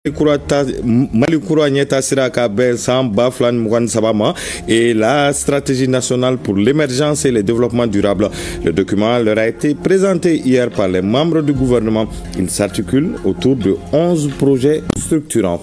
Malikura Nyeta Siraka Ben Samba Flan Mouan Sabama et la stratégie nationale pour l'émergence et le développement durable. Le document leur a été présenté hier par les membres du gouvernement. Il s'articule autour de 11 projets structurants.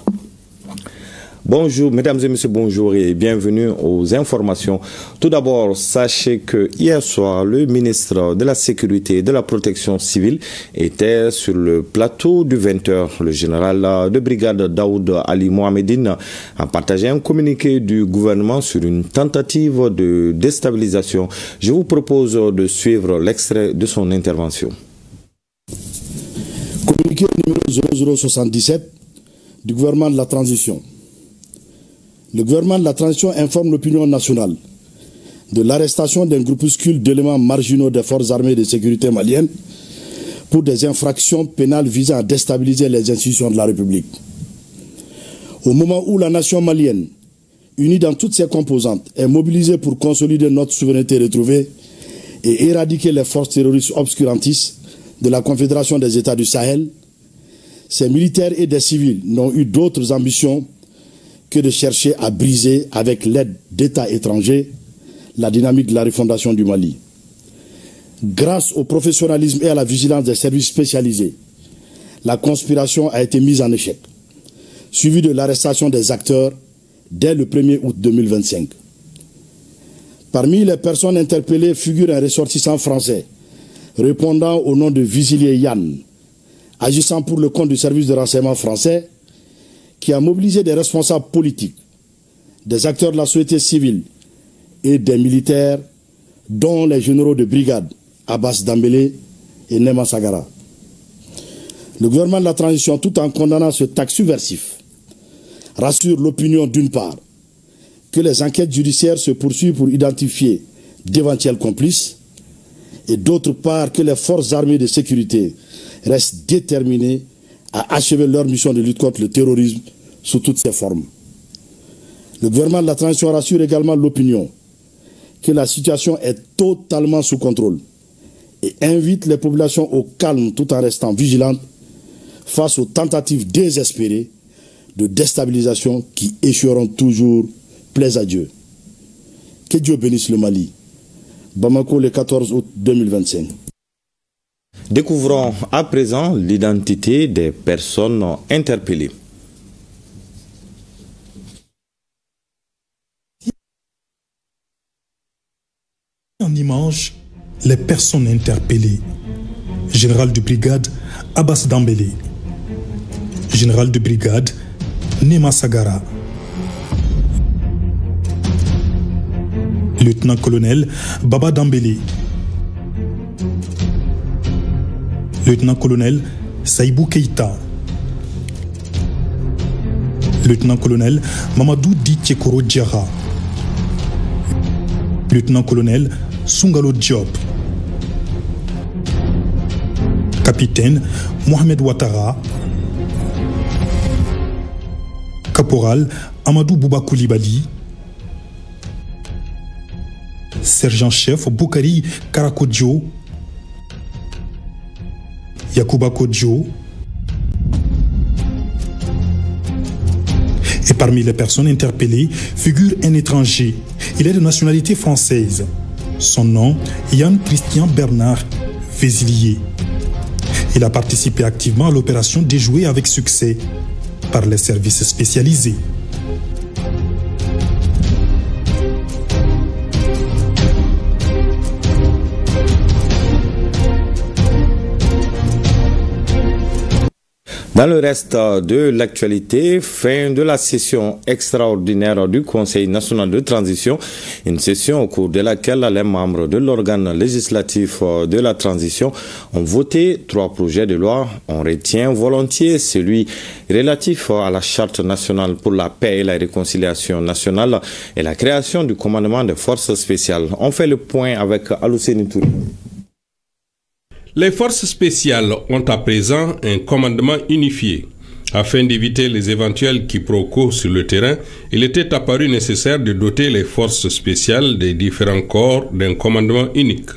Bonjour, mesdames et messieurs, bonjour et bienvenue aux informations. Tout d'abord, sachez que hier soir, le ministre de la Sécurité et de la Protection civile était sur le plateau du 20h. Le général de brigade Daoud Ali Mohamedine a partagé un communiqué du gouvernement sur une tentative de déstabilisation. Je vous propose de suivre l'extrait de son intervention. Communiqué numéro 0077 du gouvernement de la transition. Le gouvernement de la transition informe l'opinion nationale de l'arrestation d'un groupuscule d'éléments marginaux des forces armées de sécurité maliennes pour des infractions pénales visant à déstabiliser les institutions de la République. Au moment où la nation malienne, unie dans toutes ses composantes, est mobilisée pour consolider notre souveraineté retrouvée et éradiquer les forces terroristes obscurantistes de la Confédération des États du Sahel, ces militaires et des civils n'ont eu d'autres ambitions que de chercher à briser, avec l'aide d'États étrangers, la dynamique de la refondation du Mali. Grâce au professionnalisme et à la vigilance des services spécialisés, la conspiration a été mise en échec, suivie de l'arrestation des acteurs dès le 1er août 2025. Parmi les personnes interpellées figure un ressortissant français, répondant au nom de Visilier Yann, agissant pour le compte du service de renseignement français, qui a mobilisé des responsables politiques, des acteurs de la société civile et des militaires, dont les généraux de brigade Abbas Dambélé et Nema Sagara. Le gouvernement de la transition, tout en condamnant ce acte subversif, rassure l'opinion d'une part que les enquêtes judiciaires se poursuivent pour identifier d'éventuels complices et d'autre part que les forces armées de sécurité restent déterminées à achever leur mission de lutte contre le terrorisme sous toutes ses formes. Le gouvernement de la transition rassure également l'opinion que la situation est totalement sous contrôle et invite les populations au calme tout en restant vigilantes face aux tentatives désespérées de déstabilisation qui échoueront toujours, plaise à Dieu. Que Dieu bénisse le Mali. Bamako, le 14 août 2025. Découvrons à présent l'identité des personnes interpellées. En image, les personnes interpellées. Général de brigade Abbas Dambélé. Général de brigade Nema Sagara. Lieutenant-colonel Baba Dambélé. Lieutenant-colonel Saïbou Keïta. Lieutenant-colonel Mamadou Di Tchekoro Diara. Lieutenant-colonel Sungalo Diop. Capitaine Mohamed Ouattara. Caporal Amadou Bouba Koulibaly. Sergent-chef Boukari Karakodjo. Yakuba Kodjo. Et parmi les personnes interpellées figure un étranger. Il est de nationalité française. Son nom, Yann Christian Bernard Vézilier. Il a participé activement à l'opération déjouée avec succès par les services spécialisés. Dans le reste de l'actualité, fin de la session extraordinaire du Conseil national de transition, une session au cours de laquelle les membres de l'organe législatif de la transition ont voté 3 projets de loi. On retient volontiers celui relatif à la charte nationale pour la paix et la réconciliation nationale et la création du commandement des forces spéciales. On fait le point avec Alousseni Touré. Les forces spéciales ont à présent un commandement unifié. Afin d'éviter les éventuels quiproquos sur le terrain, il était apparu nécessaire de doter les forces spéciales des différents corps d'un commandement unique.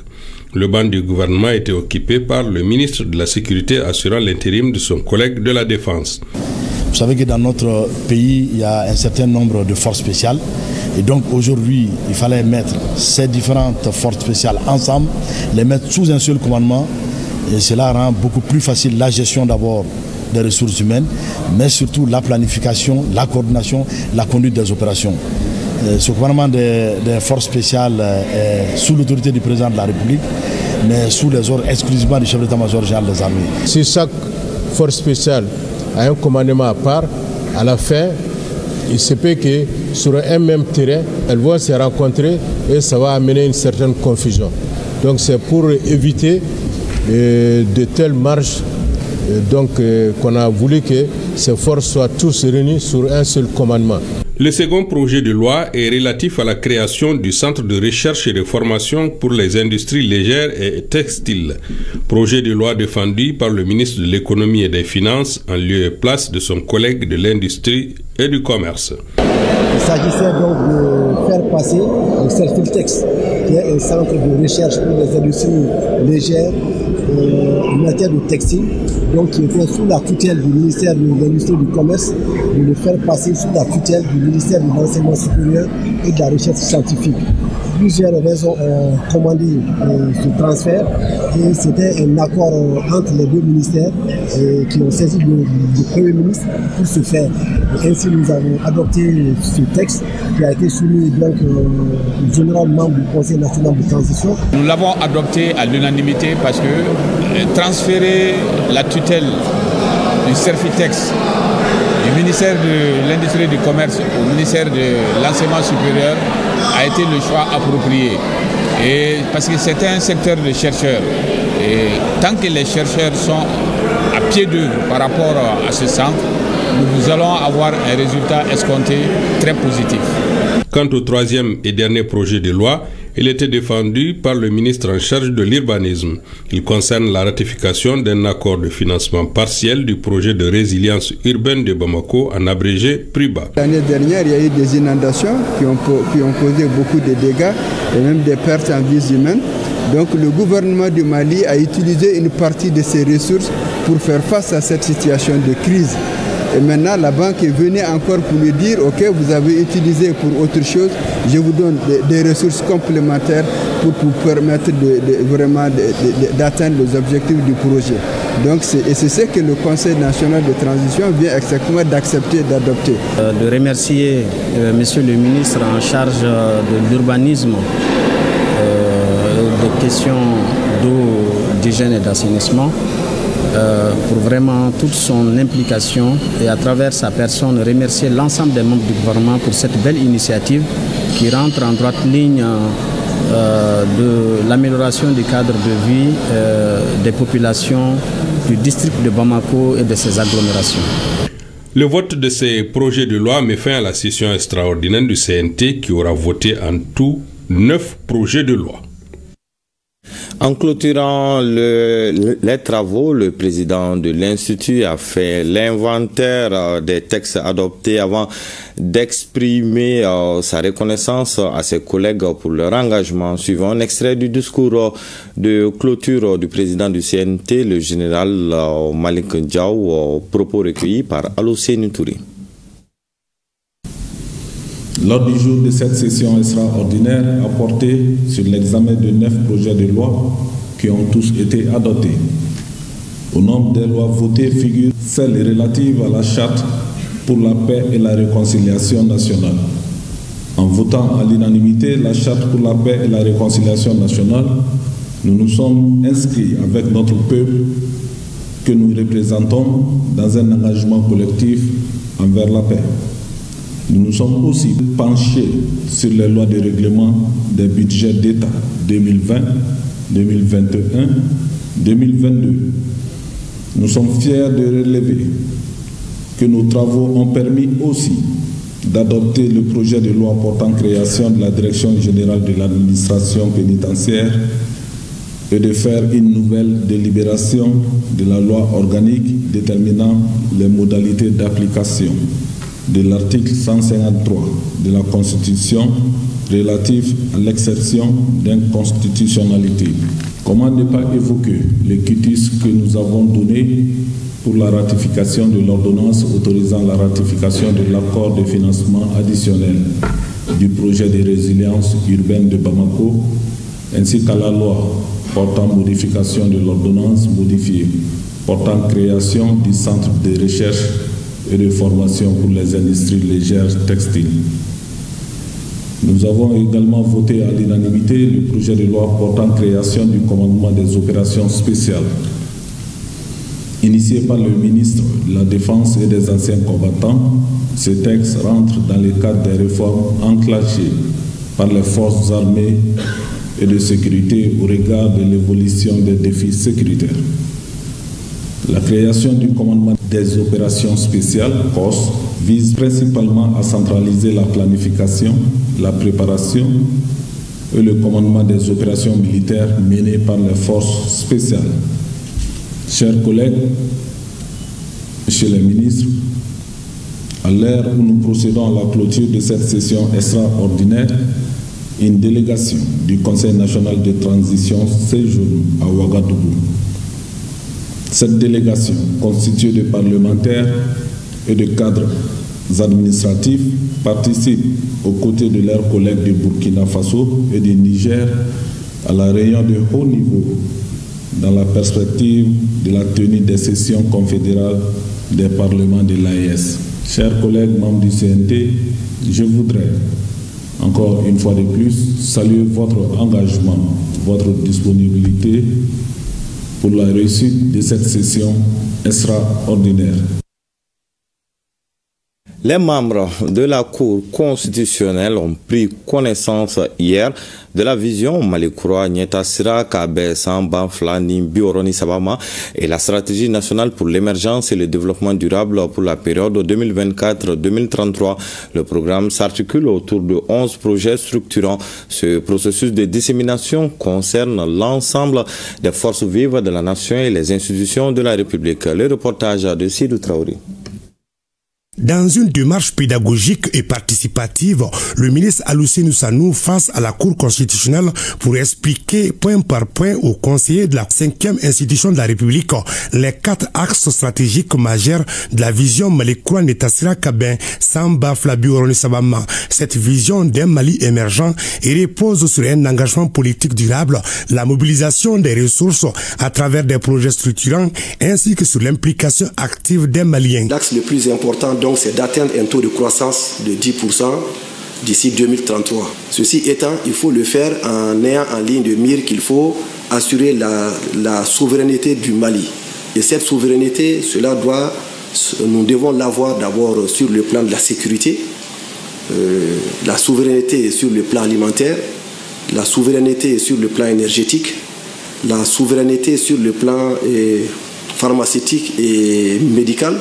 Le banc du gouvernement était occupé par le ministre de la Sécurité assurant l'intérim de son collègue de la Défense. Vous savez que dans notre pays, il y a un certain nombre de forces spéciales. Et donc aujourd'hui, il fallait mettre ces différentes forces spéciales ensemble, les mettre sous un seul commandement. Et cela rend beaucoup plus facile la gestion d'abord des ressources humaines, mais surtout la planification, la coordination, la conduite des opérations. Ce gouvernement des forces spéciales est sous l'autorité du président de la République, mais sous les ordres exclusivement du chef d'état-major général des armées. Si chaque force spéciale a un commandement à part, à la fin, il se peut que sur un même terrain, elles vont se rencontrer et ça va amener une certaine confusion. Donc c'est pour éviter de telles marges qu'on a voulu que ces forces soient tous réunies sur un seul commandement. Le second projet de loi est relatif à la création du Centre de recherche et de formation pour les industries légères et textiles. Projet de loi défendu par le ministre de l'Économie et des Finances en lieu et place de son collègue de l'Industrie et du Commerce. Il s'agissait donc de faire passer le Cerfiltex, qui est un centre de recherche pour les industries légères en matière de textile, donc qui était sous la tutelle du ministère de l'Industrie et du Commerce, de le faire passer sous la tutelle du ministère de l'Enseignement supérieur et de la Recherche scientifique. Plusieurs raisons ont commandé ce transfert et c'était un accord entre les deux ministères qui ont saisi le Premier ministre pour ce faire. Et ainsi nous avons adopté ce texte qui a été soumis donc au général membre du Conseil national de transition. Nous l'avons adopté à l'unanimité parce que transférer la tutelle du Cerfiltex du ministère de l'Industrie et du Commerce au ministère de l'Enseignement supérieur a été le choix approprié. Et parce que c'est un secteur de chercheurs. Et tant que les chercheurs sont à pied d'œuvre par rapport à ce centre, nous allons avoir un résultat escompté très positif. Quant au troisième et dernier projet de loi, il était défendu par le ministre en charge de l'urbanisme. Il concerne la ratification d'un accord de financement partiel du projet de résilience urbaine de Bamako, en abrégé PRUBA. L'année dernière, il y a eu des inondations qui ont causé beaucoup de dégâts et même des pertes en vies humaines. Donc le gouvernement du Mali a utilisé une partie de ses ressources pour faire face à cette situation de crise. Et maintenant, la banque est venue encore pour lui dire, ok, vous avez utilisé pour autre chose, je vous donne des ressources complémentaires pour vous permettre vraiment d'atteindre les objectifs du projet. Donc c'est ce que le Conseil national de transition vient exactement d'accepter et d'adopter. De remercier Monsieur le ministre en charge de l'urbanisme, des questions d'eau, d'hygiène et d'assainissement, pour vraiment toute son implication et à travers sa personne remercier l'ensemble des membres du gouvernement pour cette belle initiative qui rentre en droite ligne de l'amélioration du cadre de vie des populations du district de Bamako et de ses agglomérations. Le vote de ces projets de loi met fin à la session extraordinaire du CNT qui aura voté en tout 9 projets de loi. En clôturant les travaux, le président de l'Institut a fait l'inventaire des textes adoptés avant d'exprimer sa reconnaissance à ses collègues pour leur engagement. Suivant un extrait du discours de clôture du président du CNT, le général Malik Ndiaw, propos recueillis par Alocéne Touré. L'ordre du jour de cette session extraordinaire a porté sur l'examen de 9 projets de loi qui ont tous été adoptés. Au nombre des lois votées figurent celles relatives à la charte pour la paix et la réconciliation nationale. En votant à l'unanimité la charte pour la paix et la réconciliation nationale, nous nous sommes inscrits avec notre peuple que nous représentons dans un engagement collectif envers la paix. Nous nous sommes aussi penchés sur les lois de règlement des budgets d'État 2020, 2021, 2022. Nous sommes fiers de relever que nos travaux ont permis aussi d'adopter le projet de loi portant création de la Direction générale de l'administration pénitentiaire et de faire une nouvelle délibération de la loi organique déterminant les modalités d'application de l'article 153 de la Constitution relatif à l'exception d'inconstitutionnalité. Comment ne pas évoquer les quitus que nous avons donnés pour la ratification de l'ordonnance autorisant la ratification de l'accord de financement additionnel du projet de résilience urbaine de Bamako, ainsi qu'à la loi portant modification de l'ordonnance modifiée, portant création du centre de recherche et de formation pour les industries légères textiles. Nous avons également voté à l'unanimité le projet de loi portant création du commandement des opérations spéciales. Initié par le ministre de la Défense et des anciens combattants, ce texte rentre dans le cadre des réformes enclenchées par les forces armées et de sécurité au regard de l'évolution des défis sécuritaires. La création du commandement des opérations spéciales, COS, vise principalement à centraliser la planification, la préparation et le commandement des opérations militaires menées par les forces spéciales. Chers collègues, Monsieur le ministre, à l'heure où nous procédons à la clôture de cette session extraordinaire, une délégation du Conseil national de transition séjourne à Ouagadougou. Cette délégation, constituée de parlementaires et de cadres administratifs, participe aux côtés de leurs collègues du Burkina Faso et du Niger à la réunion de haut niveau dans la perspective de la tenue des sessions confédérales des parlements de l'AES. Chers collègues membres du CNT, je voudrais encore une fois de plus saluer votre engagement, votre disponibilité pour la réussite de cette session extraordinaire. Les membres de la Cour constitutionnelle ont pris connaissance hier de la vision Malikura Nyetasira Kabe Samba Flani Bioroni Sabama et la stratégie nationale pour l'émergence et le développement durable pour la période 2024-2033. Le programme s'articule autour de 11 projets structurants. Ce processus de dissémination concerne l'ensemble des forces vives de la nation et les institutions de la République. Le reportage de Sidou Traoré. Dans une démarche pédagogique et participative, le ministre Alusseinou Sanou face à la Cour constitutionnelle pour expliquer point par point aux conseillers de la 5e institution de la République les 4 axes stratégiques majeurs de la vision Malikura Nyetasira Kabin Samba Flabioroni Sabama. Cette vision d'un Mali émergent et repose sur un engagement politique durable, la mobilisation des ressources à travers des projets structurants ainsi que sur l'implication active des Maliens. L'axe le plus important donc c'est d'atteindre un taux de croissance de 10% d'ici 2033. Ceci étant, il faut le faire en ayant en ligne de mire qu'il faut assurer la souveraineté du Mali. Et cette souveraineté, nous devons l'avoir d'abord sur le plan de la sécurité, la souveraineté sur le plan alimentaire, la souveraineté sur le plan énergétique, la souveraineté sur le plan pharmaceutique et médical,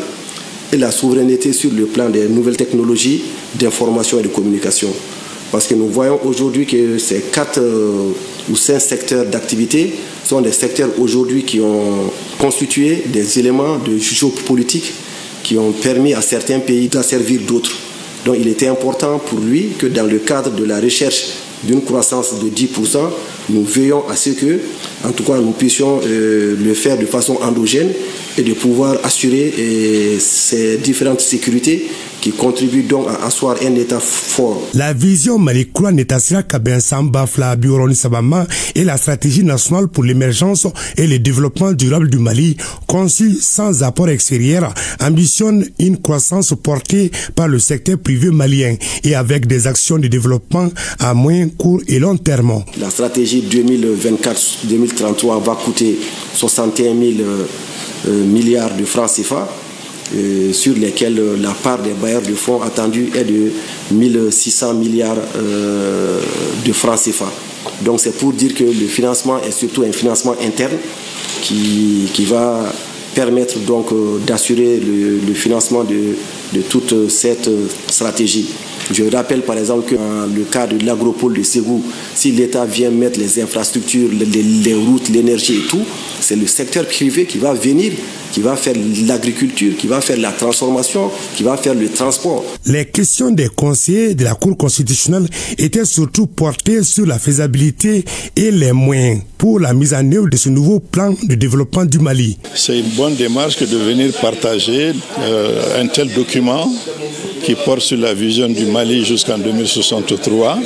et la souveraineté sur le plan des nouvelles technologies d'information et de communication. Parce que nous voyons aujourd'hui que ces 4 ou 5 secteurs d'activité sont des secteurs aujourd'hui qui ont constitué des éléments de géopolitique qui ont permis à certains pays d'asservir d'autres. Donc il était important pour lui que dans le cadre de la recherche d'une croissance de 10%, nous veillons à ce que, en tout cas, nous puissions le faire de façon endogène et de pouvoir assurer ces différentes sécurités qui contribuent donc à asseoir un État fort. La vision Malikura Nyetasira Kabin Samba Flabioroni Sabama et la stratégie nationale pour l'émergence et le développement durable du Mali, conçue sans apport extérieur, ambitionne une croissance portée par le secteur privé malien et avec des actions de développement à moyen, court et long terme. La stratégie 2024-2033 va coûter 61 000 milliards de francs CFA. Sur lesquels la part des bailleurs de fonds attendus est de 1600 milliards de francs CFA. Donc c'est pour dire que le financement est surtout un financement interne qui va permettre donc d'assurer le financement de toute cette stratégie. Je rappelle par exemple que dans le cadre de l'agropole de Ségou, si l'État vient mettre les infrastructures, les routes, l'énergie et tout, c'est le secteur privé qui va venir, qui va faire l'agriculture, qui va faire la transformation, qui va faire le transport. Les questions des conseillers de la Cour constitutionnelle étaient surtout portées sur la faisabilité et les moyens pour la mise en œuvre de ce nouveau plan de développement du Mali. C'est une bonne démarche que de venir partager un tel document qui porte sur la vision du Mali jusqu'en 2063,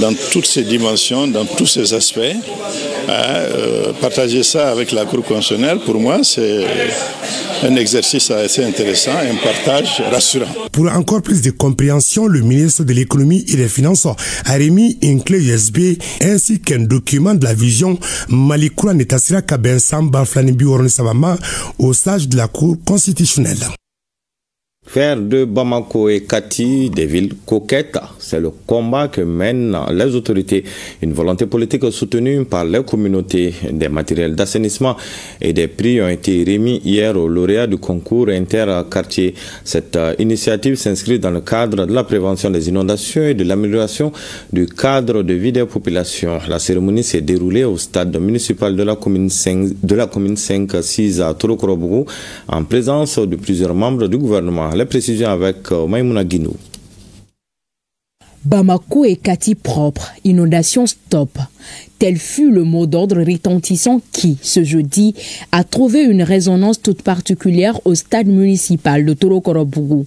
dans toutes ses dimensions, dans tous ses aspects. Partager ça avec la Cour constitutionnelle, pour moi, c'est un exercice assez intéressant, un partage rassurant. Pour encore plus de compréhension, le ministre de l'économie et des finances a remis une clé USB ainsi qu'un document de la vision Malikoura Netasira Kaben Samba Flanibi Ornisabama au sage de la Cour constitutionnelle. Faire de Bamako et Kati des villes coquettes, c'est le combat que mènent les autorités. Une volonté politique soutenue par les communautés. Des matériels d'assainissement et des prix ont été remis hier aux lauréats du concours interquartier. Cette initiative s'inscrit dans le cadre de la prévention des inondations et de l'amélioration du cadre de vie des populations. La cérémonie s'est déroulée au stade municipal de la commune 5-6 à Torokorobougou en présence de plusieurs membres du gouvernement. Les précisions avec Maïmouna Guinou. Bamako et Kati propre, inondation stop. Tel fut le mot d'ordre retentissant qui, ce jeudi, a trouvé une résonance toute particulière au stade municipal de Torokorobougou.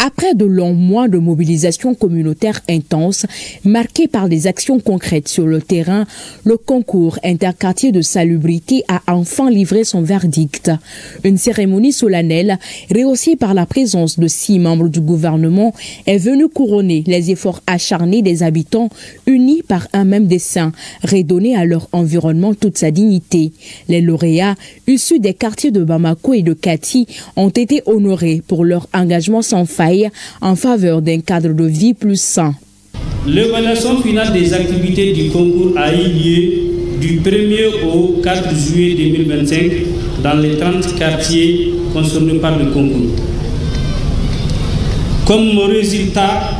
Après de longs mois de mobilisation communautaire intense, marquée par des actions concrètes sur le terrain, le concours interquartier de salubrité a enfin livré son verdict. Une cérémonie solennelle, rehaussée par la présence de 6 membres du gouvernement, est venue couronner les efforts acharnés des habitants unis par un même dessein, redonner à leur environnement toute sa dignité. Les lauréats, issus des quartiers de Bamako et de Kati, ont été honorés pour leur engagement sans faille en faveur d'un cadre de vie plus sain. L'évaluation finale des activités du concours a eu lieu du 1er au 4 juillet 2025 dans les 30 quartiers concernés par le concours. Comme résultat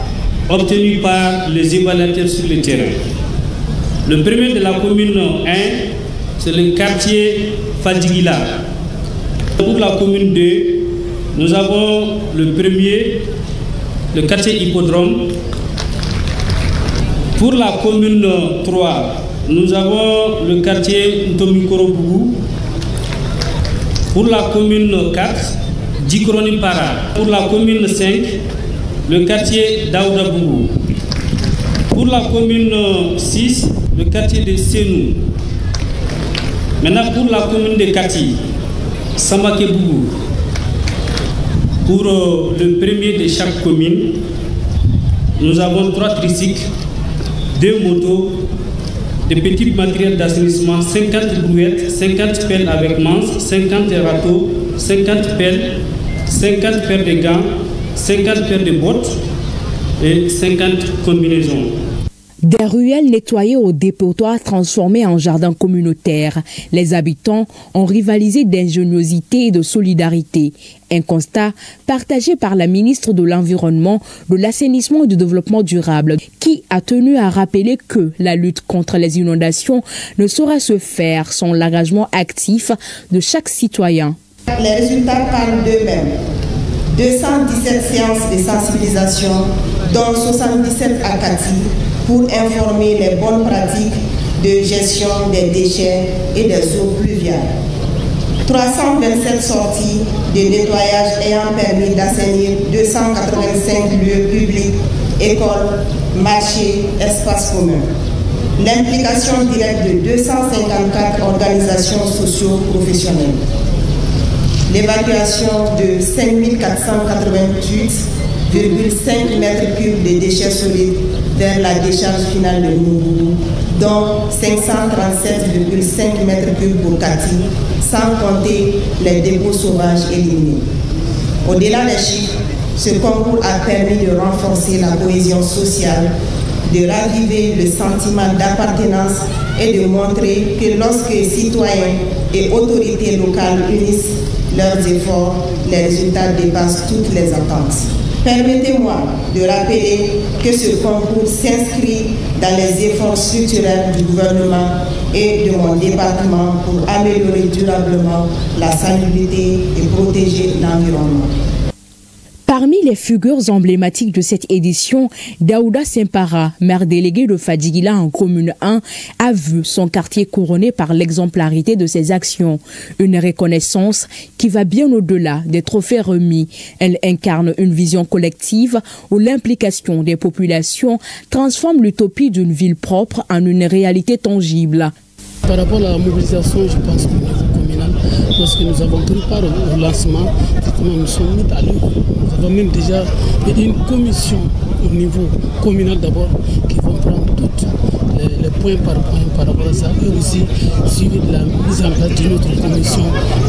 obtenu par les évaluateurs sur le terrain. Le premier de la commune 1, c'est le quartier Fadjigila. Pour la commune 2, nous avons le premier, le quartier Hippodrome. Pour la commune 3, nous avons le quartier Ntomikorobougou. Pour la commune 4, Djikronipara. Pour la commune 5, le quartier Daoudabougou. Pour la commune 6, le quartier de Senou. Maintenant pour la commune de Kati, Sambakebougou. Pour le premier de chaque commune, nous avons 3 tricycles, 2 motos, des petits matériels d'assainissement, 50 brouettes, 50 pelles avec manche, 50 râteaux, 50 pelles, 50 paires de gants, 50 paires de bottes et 50 combinaisons. Des ruelles nettoyées au dépotoir transformées en jardins communautaires. Les habitants ont rivalisé d'ingéniosité et de solidarité. Un constat partagé par la ministre de l'Environnement, de l'Assainissement et du Développement durable, qui a tenu à rappeler que la lutte contre les inondations ne saurait se faire sans l'engagement actif de chaque citoyen. Les résultats parlent d'eux-mêmes. 217 séances de sensibilisation, dont 77 à Kati, pour informer les bonnes pratiques de gestion des déchets et des eaux pluviales. 327 sorties de nettoyage ayant permis d'assainir 285 lieux publics, écoles, marchés, espaces communs. L'implication directe de 254 organisations socio-professionnelles. L'évacuation de 5488,5 mètres cubes de déchets solides vers la décharge finale de Mourou, dont 537,5 mètres cubes pour Kati, sans compter les dépôts sauvages éliminés. Au-delà des chiffres, ce concours a permis de renforcer la cohésion sociale, de raviver le sentiment d'appartenance et de montrer que lorsque citoyens et autorités locales unissent leurs efforts, les résultats dépassent toutes les attentes. Permettez-moi de rappeler que ce concours s'inscrit dans les efforts structurels du gouvernement et de mon département pour améliorer durablement la salubrité et protéger l'environnement. Parmi les figures emblématiques de cette édition, Daouda Simpara, maire délégué de Fadjiguila en commune 1, a vu son quartier couronné par l'exemplarité de ses actions. Une reconnaissance qui va bien au-delà des trophées remis. Elle incarne une vision collective où l'implication des populations transforme l'utopie d'une ville propre en une réalité tangible. Par rapport à la mobilisation, je pense qu'au niveau communal, lorsque nous avons pris part au lancement, nous sommes mis à l'œuvre. Nous avons même déjà une commission au niveau communal d'abord qui vont prendre toutes les points par point par rapport à ça et aussi suivre la mise en place d'une autre commission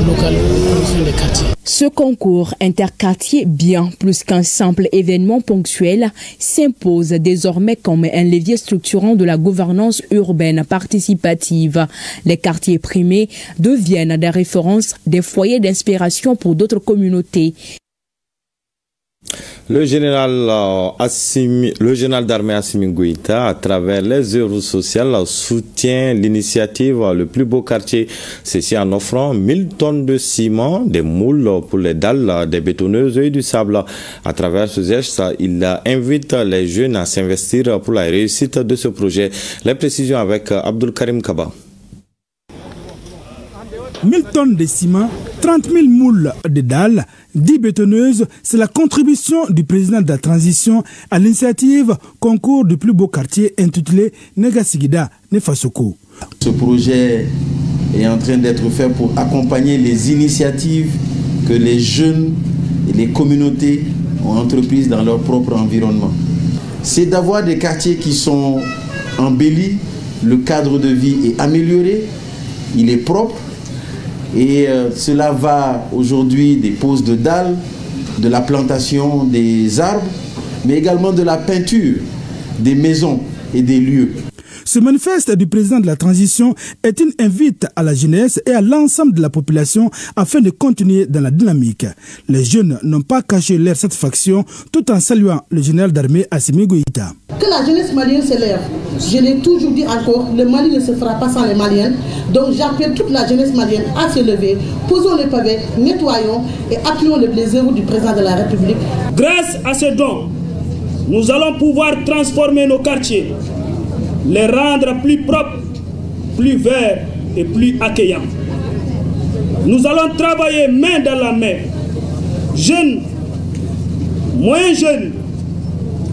locale, la commission des quartiers. Ce concours interquartier, bien plus qu'un simple événement ponctuel, s'impose désormais comme un levier structurant de la gouvernance urbaine participative. Les quartiers primés deviennent des références, des foyers d'inspiration pour d'autres communautés. Le général d'armée Assimi Goïta, à travers les œuvres sociales, soutient l'initiative Le plus beau quartier. Ceci en offrant 1000 tonnes de ciment, des moules pour les dalles, des bétonneuses et du sable. À travers ce geste, il invite les jeunes à s'investir pour la réussite de ce projet. Les précisions avec Abdul Karim Kaba. 1000 tonnes de ciment, 30 000 moules de dalles, 10 bétonneuses, c'est la contribution du président de la transition à l'initiative Concours du plus beau quartier intitulé Negasigida Nefasoko. Ce projet est en train d'être fait pour accompagner les initiatives que les jeunes et les communautés ont entreprises dans leur propre environnement. C'est d'avoir des quartiers qui sont embellis, le cadre de vie est amélioré, il est propre. Et cela va aujourd'hui des poses de dalles, de la plantation des arbres, mais également de la peinture des maisons et des lieux. Ce manifeste du président de la transition est une invite à la jeunesse et à l'ensemble de la population afin de continuer dans la dynamique. Les jeunes n'ont pas caché leur satisfaction tout en saluant le général d'armée Assimi Goïta. Que la jeunesse malienne s'élève. Je l'ai toujours dit encore, le Mali ne se fera pas sans les Maliens. Donc j'appelle toute la jeunesse malienne à se lever, posons les pavés, nettoyons et appuyons les œuvres du président de la République. Grâce à ce don, nous allons pouvoir transformer nos quartiers, les rendre plus propres, plus verts et plus accueillants. Nous allons travailler main dans la main, jeunes, moins jeunes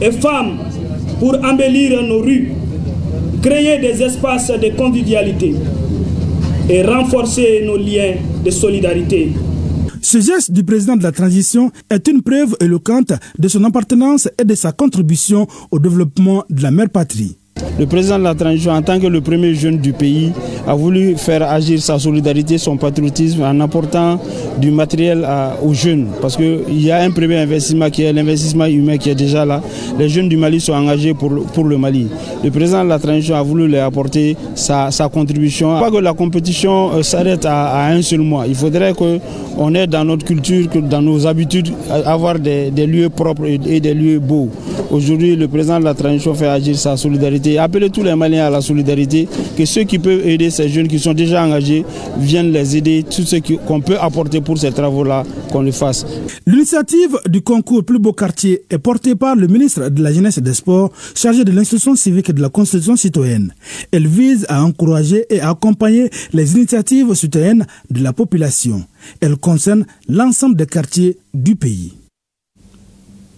et femmes, pour embellir nos rues, créer des espaces de convivialité et renforcer nos liens de solidarité. Ce geste du président de la transition est une preuve éloquente de son appartenance et de sa contribution au développement de la mère patrie. Le président de la transition, en tant que le premier jeune du pays, a voulu faire agir sa solidarité, son patriotisme en apportant du matériel aux jeunes. Parce qu'il y a un premier investissement qui est l'investissement humain qui est déjà là. Les jeunes du Mali sont engagés pour le Mali. Le président de la transition a voulu leur apporter sa contribution. Pas que la compétition s'arrête à un seul mois. Il faudrait qu'on ait dans notre culture, dans nos habitudes, avoir des lieux propres et des lieux beaux. Aujourd'hui, le président de la transition fait agir sa solidarité. Appelez tous les Maliens à la solidarité, que ceux qui peuvent aider ces jeunes qui sont déjà engagés viennent les aider, tout ce qu'on peut apporter pour ces travaux-là, qu'on le fasse. L'initiative du concours Plus beau quartier est portée par le ministre de la Jeunesse et des Sports, chargé de l'instruction civique et de la Constitution citoyenne. Elle vise à encourager et à accompagner les initiatives citoyennes de la population. Elle concerne l'ensemble des quartiers du pays.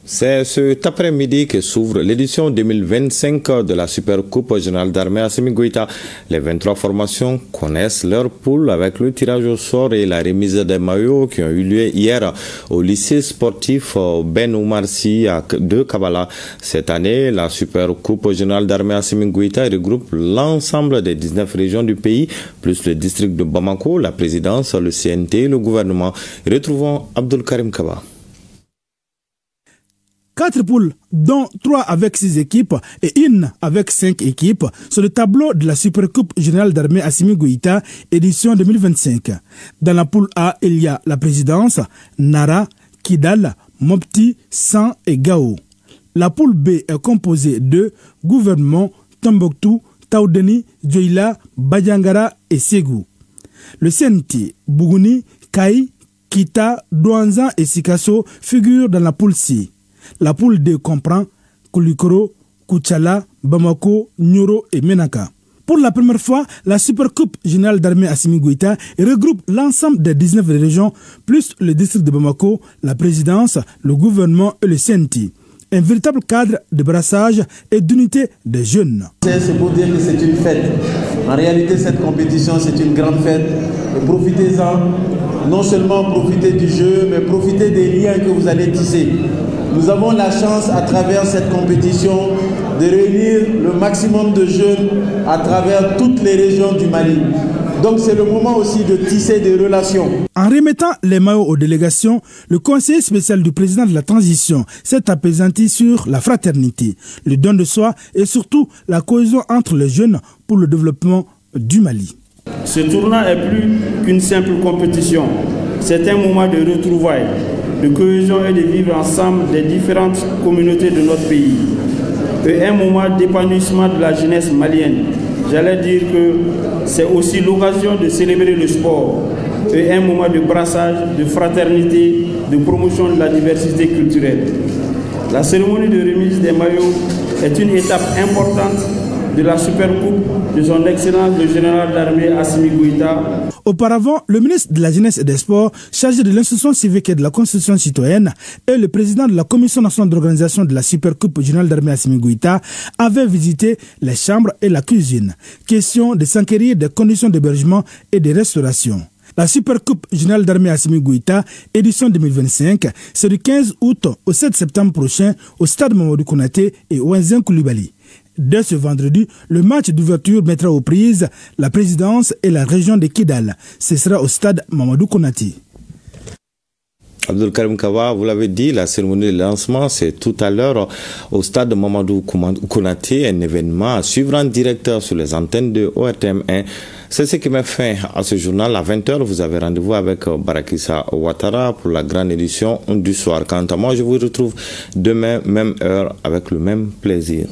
C'est cet après-midi que s'ouvre l'édition 2025 de la Super Coupe Générale d'Armée Assimi Goïta. Les 23 formations connaissent leur poule avec le tirage au sort et la remise des maillots qui ont eu lieu hier au lycée sportif Ben Oumar Sy de Kabala. Cette année, la Super Coupe Générale d'Armée Assimi Goïta regroupe l'ensemble des 19 régions du pays, plus le district de Bamako, la présidence, le CNT et le gouvernement. Retrouvons Abdul Karim Kaba. 4 poules, dont 3 avec 6 équipes et 1 avec 5 équipes, sur le tableau de la Supercoupe générale d'armée Assimi Goïta, édition 2025. Dans la poule A, il y a la présidence, Nara, Kidal, Mopti, San et Gao. La poule B est composée de gouvernement, Tombouctou, Taoudeni, Djoïla, Badiangara et Ségou. Le CNT, Bougouni, Kaï, Kita, Douanzan et Sikasso figurent dans la poule C. La poule D comprend Koulikoro, Kouchala, Bamako, Nyoro et Menaka. Pour la première fois, la Supercoupe générale d'armée Assimi Goïta regroupe l'ensemble des 19 régions, plus le district de Bamako, la présidence, le gouvernement et le CNT. Un véritable cadre de brassage et d'unité des jeunes. C'est pour dire que c'est une fête. En réalité, cette compétition, c'est une grande fête. Et profitez-en. Non seulement profitez du jeu, mais profitez des liens que vous allez tisser. Nous avons la chance, à travers cette compétition, de réunir le maximum de jeunes à travers toutes les régions du Mali. Donc c'est le moment aussi de tisser des relations. En remettant les maillots aux délégations, le conseiller spécial du président de la transition s'est apaisanti sur la fraternité, le don de soi et surtout la cohésion entre les jeunes pour le développement du Mali. Ce tournoi est plus qu'une simple compétition. C'est un moment de retrouvailles, de cohésion et de vivre ensemble des différentes communautés de notre pays. Et un moment d'épanouissement de la jeunesse malienne. J'allais dire que c'est aussi l'occasion de célébrer le sport et un moment de brassage, de fraternité, de promotion de la diversité culturelle. La cérémonie de remise des maillots est une étape importante de la Supercoupe de son Excellence le général d'armée Assimi Goïta. Auparavant, le ministre de la Jeunesse et des Sports, chargé de l'instruction civique et de la Constitution citoyenne, et le président de la Commission nationale d'organisation de la Supercoupe générale d'armée Assimi Goïta avaient visité les chambres et la cuisine. Question de s'enquérir des conditions d'hébergement et de restauration. La Supercoupe générale d'armée Assimi Goïta, édition 2025, c'est du 15 août au 7 septembre prochain au stade Mamadou Konaté et au Nzin Koulibaly. Dès ce vendredi, le match d'ouverture mettra aux prises la présidence et la région de Kidal. Ce sera au stade Mamadou Konaté. Abdul Karim Kawa, vous l'avez dit, la cérémonie de lancement, c'est tout à l'heure au stade Mamadou Konaté, un événement à suivre en direct sur les antennes de ORTM1. C'est ce qui m'a fait à ce journal. À 20h, vous avez rendez-vous avec Barakissa Ouattara pour la grande édition du soir. Quant à moi, je vous retrouve demain, même heure, avec le même plaisir.